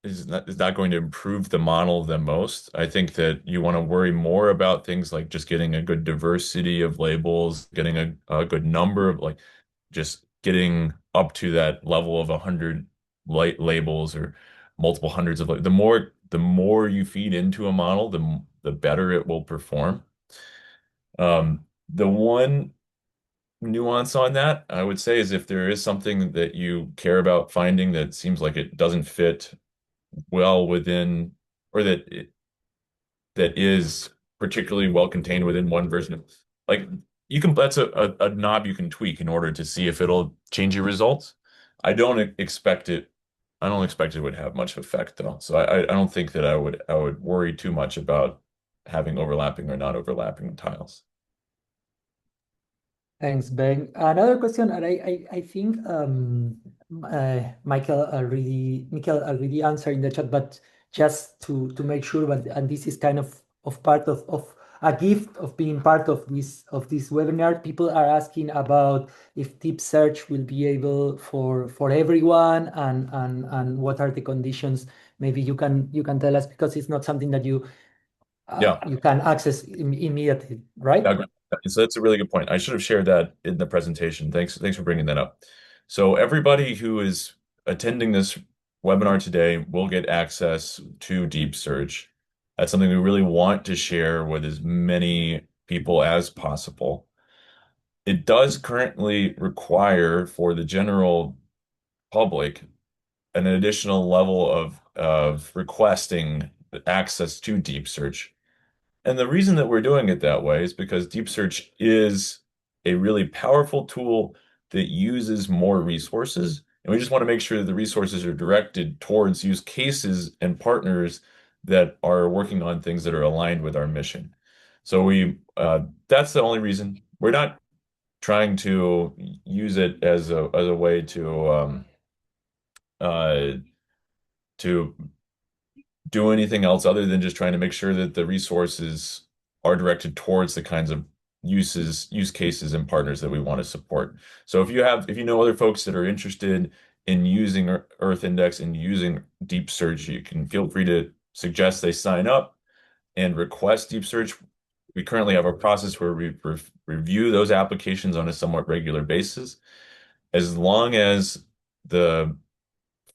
is not going to improve the model the most. I think that you want to worry more about things like just getting a good diversity of labels, getting a good number of like just getting up to that level of 100 light labels or multiple hundreds of the more you feed into a model, the better it will perform. The one nuance on that, I would say, is if there is something that you care about finding that seems like it doesn't fit well within, or that is particularly well contained within one version of, like that's a knob you can tweak in order to see if it'll change your results. I don't expect it. I don't expect it would have much effect though. So I don't think that I would worry too much about having overlapping or not overlapping tiles. Thanks, Ben. Another question, and I think Michael already answered in the chat, but just to make sure, and this is kind of part of a gift of being part of this webinar. People are asking about if deep search will be able for everyone, and what are the conditions. Maybe you can tell us, because it's not something that you Yeah. you can access immediately, right? Yeah, great. So that's a really good point. I should have shared that in the presentation. Thanks for bringing that up. So everybody who is attending this webinar today will get access to Deep Search. That's something we really want to share with as many people as possible. It does currently require for the general public an additional level of requesting access to Deep Search. And the reason that we're doing it that way is because Deep Search is a really powerful tool that uses more resources. And we just want to make sure that the resources are directed towards use cases and partners that are working on things that are aligned with our mission. So that's the only reason. We're not trying to use it as a way uh, to do anything else other than just trying to make sure that the resources are directed towards the kinds of use cases and partners that we want to support. So if you know other folks that are interested in using Earth Index and using deep search, you can feel free to suggest they sign up and request deep search. We currently have a process where we review those applications on a somewhat regular basis. As long as the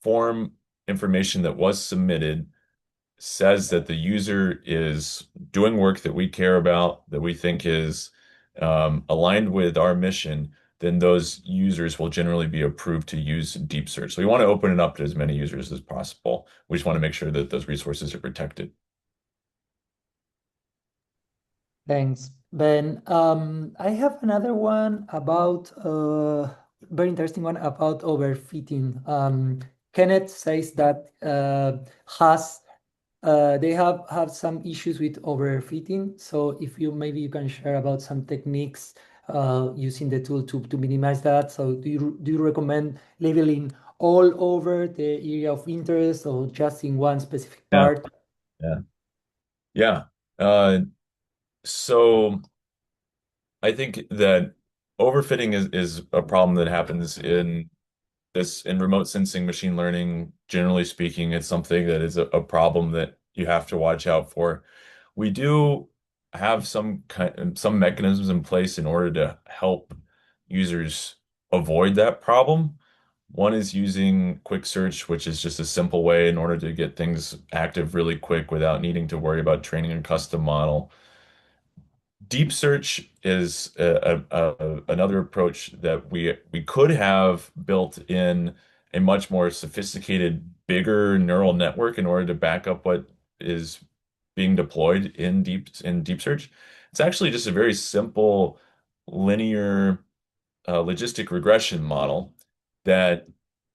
form information that was submitted says that the user is doing work that we care about, that we think is aligned with our mission, then those users will generally be approved to use deep search. So we want to open it up to as many users as possible. We just want to make sure that those resources are protected. Thanks, Ben. I have another one about very interesting one about overfitting. Kenneth says that has they have some issues with overfitting. So if you maybe you can share about some techniques using the tool to minimize that. So do you recommend labeling all over the area of interest or just in one specific Yeah, part? yeah, yeah. So I think that overfitting is a problem that happens in remote sensing machine learning. Generally speaking, it's something that is a problem that you have to watch out for. We do have some mechanisms in place in order to help users avoid that problem. One is using quick search, which is just a simple way in order to get things active really quick without needing to worry about training a custom model. Deep search is another approach that we could have built in a much more sophisticated, bigger neural network in order to back up what is being deployed in deep search. It's actually just a very simple linear logistic regression model that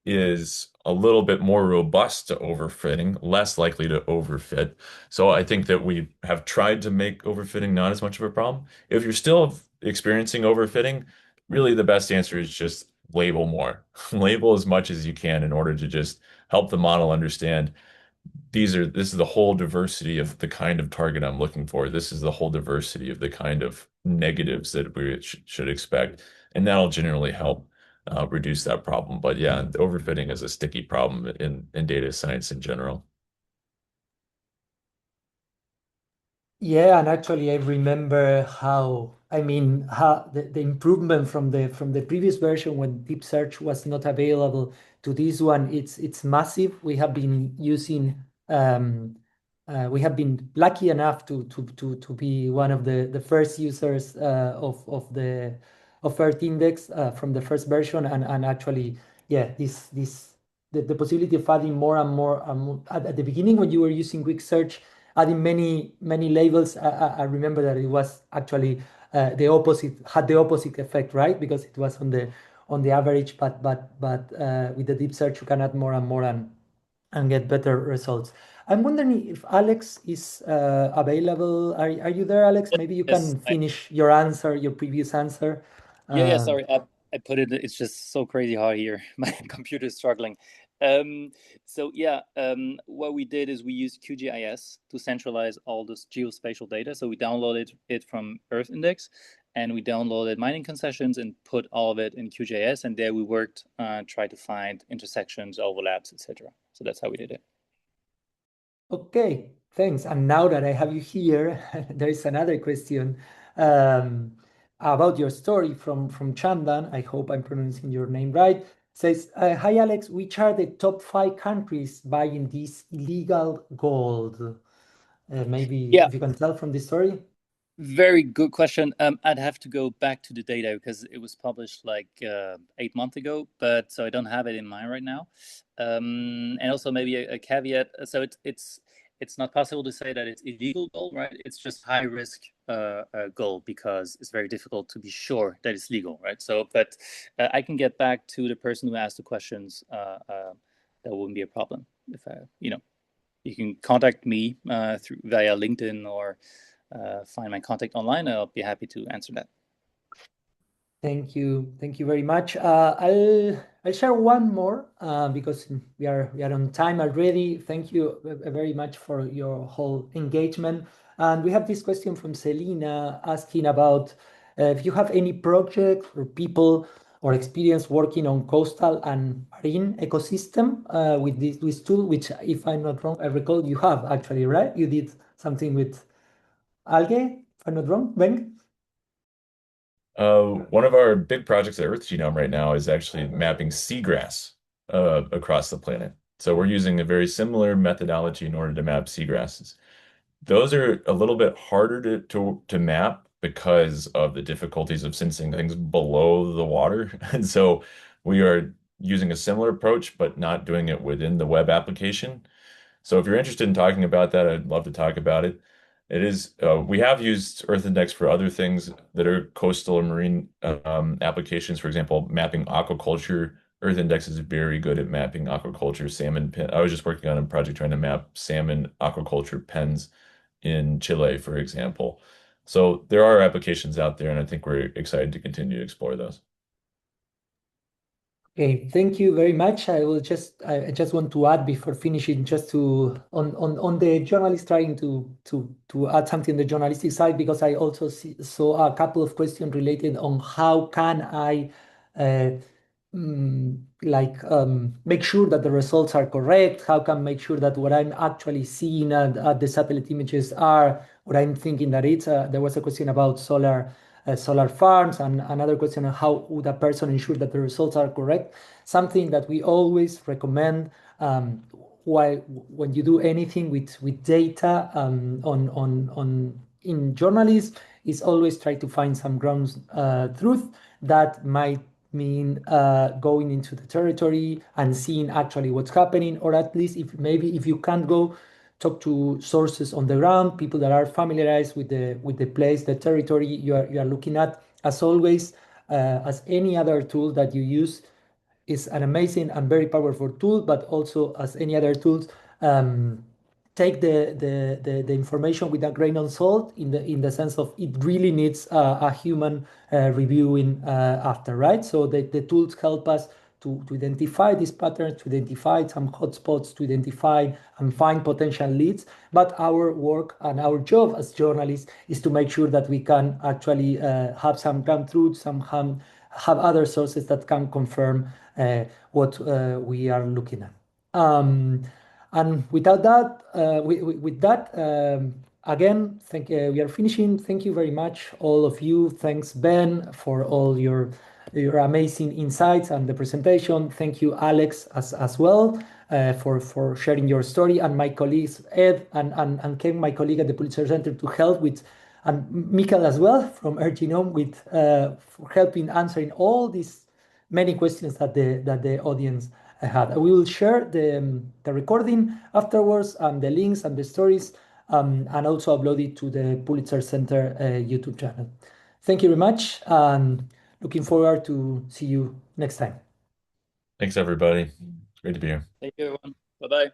is a little bit more robust to overfitting, less likely to overfit. So I think that we have tried to make overfitting not as much of a problem. If you're still experiencing overfitting, really the best answer is just label more. Label as much as you can in order to just help the model understand this is the whole diversity of the kind of target I'm looking for. This is the whole diversity of the kind of negatives that we should expect. And that'll generally help reduce that problem. But yeah, overfitting is a sticky problem in data science in general. Yeah, and actually I remember how I mean how the improvement from the previous version when deep search was not available to this one, it's massive. We have been using we have been lucky enough to be one of the first users of the of Earth Index from the first version and actually yeah this the possibility of adding more and more, at the beginning when you were using quick search adding many labels. I remember that it was actually the opposite, had the opposite effect, right? Because it was on the average, but with the deep search you can add more and more and get better results. I'm wondering if Alex is available. Are you there, Alex? Maybe you Yes. can finish your answer, your previous answer. Yeah. Um, Sorry, I put it. It's just so crazy hard here. My computer is struggling. Um, so yeah, what we did is we used QGIS to centralize all this geospatial data. So we downloaded it from Earth Index, and we downloaded mining concessions and put all of it in QGIS. And there we worked, tried to find intersections, overlaps, etc. So that's how we did it. Okay, thanks. And now that I have you here, there is another question um, about your story from Chandan. I hope I'm pronouncing your name right. Says, "Hi Alex, which are the top 5 countries buying this illegal gold?" Maybe Yeah. if you can tell from this story. Very good question. I'd have to go back to the data because it was published like 8 months ago, but so I don't have it in mind right now. And also maybe a caveat. So it's not possible to say that it's illegal gold, right? It's just high risk gold because it's very difficult to be sure that it's legal, right? So, but I can get back to the person who asked the questions. That wouldn't be a problem if you can contact me through via LinkedIn or find my contact online. I'll be happy to answer that. Thank you very much. I'll share one more because we are on time already. Thank you very much for your whole engagement. And we have this question from Selena asking about if you have any project or people or experience working on coastal and marine ecosystem with this tool, which, if I'm not wrong, I recall you have actually, right? You did something with algae, if I'm not wrong, Ben? One of our big projects at Earth Genome right now is actually mapping seagrass across the planet. So we're using a very similar methodology in order to map seagrasses. Those are a little bit harder to map because of the difficulties of sensing things below the water. And so we are using a similar approach, but not doing it within the web application. So if you're interested in talking about that, I'd love to talk about it. It is, we have used Earth Index for other things that are coastal or marine applications. For example, mapping aquaculture. Earth Index is very good at mapping aquaculture, salmon pen. I was just working on a project trying to map salmon aquaculture pens in Chile, for example. So there are applications out there, and I think we're excited to continue to explore those. Okay, thank you very much. I just want to add before finishing, just to on the journalist trying to add something on the journalistic side, because I also saw a couple of questions related on how can I uh, make sure that the results are correct, how can make sure that what I'm actually seeing at the satellite images are what I'm thinking that it's. There was a question about solar farms, and another question on how would a person ensure that the results are correct. Something that we always recommend while when you do anything with data on in journalism is always try to find some ground truth that might mean going into the territory and seeing actually what's happening, or at least if you can't go, talk to sources on the ground, people that are familiarized with the place, the territory you are looking at. As always, as any other tool that you use is an amazing and very powerful tool, but also as any other tools, take the information with a grain of salt in the sense of it really needs a human reviewing after, right? So the tools help us to identify these patterns, to identify some hotspots, to identify and find potential leads. But our work and our job as journalists is to make sure that we can actually have some ground truth, have other sources that can confirm what we are looking at. And without that, with that, again, we are finishing. Thank you very much, all of you. Thanks, Ben, for all your amazing insights and the presentation. Thank you, Alex, as well, for sharing your story, and my colleagues, Ed and Ken, my colleague at the Pulitzer Center, to help with, and Michael as well from Earth Genome, with for helping answering all these many questions that the audience had. We will share the recording afterwards and the links and the stories, and also upload it to the Pulitzer Center YouTube channel. Thank you very much, and looking forward to see you next time. Thanks, everybody. It's great to be here. Thank you, everyone. Bye bye.